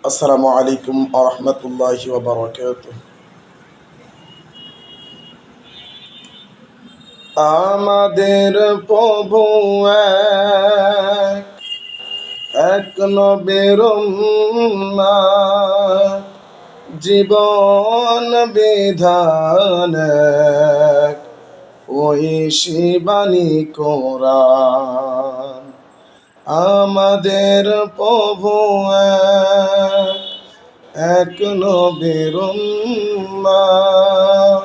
আসসালামু আলাইকুম ওয়া রাহমাতুল্লাহি ওয়া বারাকাতুহু। আমাদের প্রভু এক, এক নবীর উম্মত, জীবন বিধান এক, ওই শিবানী কোরআন। আমাদের প্রভু এক, এক নবীর উম্মত,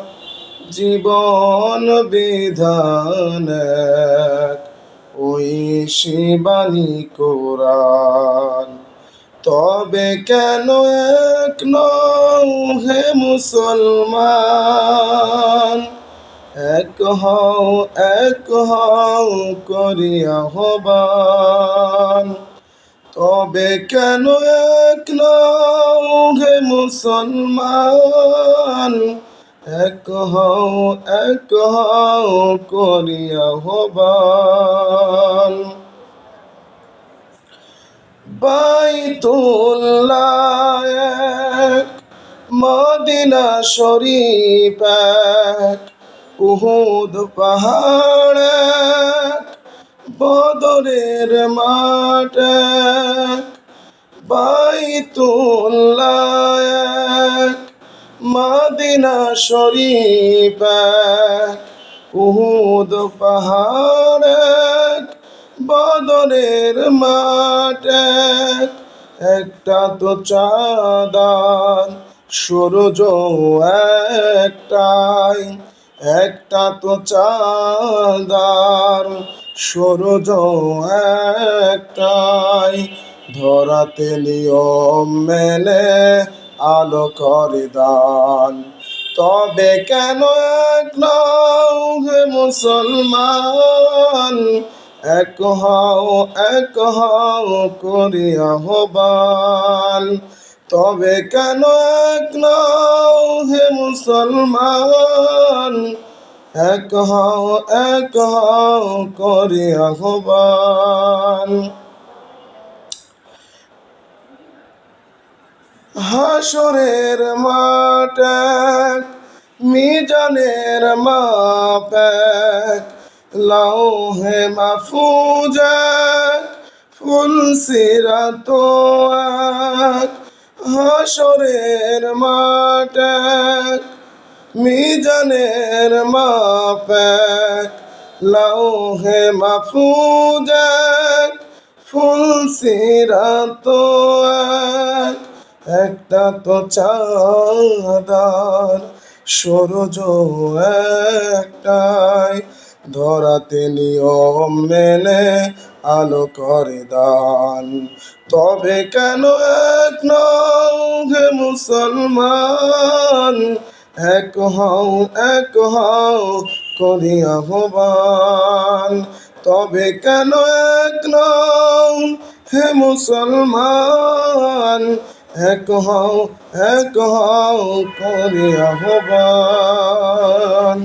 জীবন বিধান এক, ওই শিবানী কোরআন। তবে কেন এক নও হে মুসলমান, এক হও করি আহ্বান। তবে কেন এক নও হে মুসলমান, এক হও করি আহ্বান। বাইতুল্লাহ এক, মদিনা শরীফ এক, উহুদ পাহাড় এক, বদরের মাঠ এক। বাইতুল্লাহ এক, মদিনা শরীফ এক, উহুদ পাহাড় এক, বদরের মাঠ এক। একটা তো চাঁদার সূরজ একটাই, একটা তো চাঁদার সূরজ একটাই। ধরাতে নিয়ম মেনে আলো করে দান। তবে কেন এক নও হে মুসলমান, এক হও করি আহ্বান। তবে কেন এক নও হে মুসলমান, এক হও করি আহ্বান। হাসরের মাঠ এক, মিজানের মাপ এক, লাউহে মাহফুজ এক, ফুলসিরাত এক। হাসরের মাঠ এক, মিজানের মাপ এক, লাউহে মাহফুজ এক, ফুলসিরাত এক। একটা তো চাঁদার সূরজ একটাই, ধরাতে নিয়ম মেনে আলো করে দান। তবে কেন এক নও হে মুসলমান, এক হও করি আহ্বান। তবে কেন এক নও হে মুসলমান, এক হও করি আহ্বান।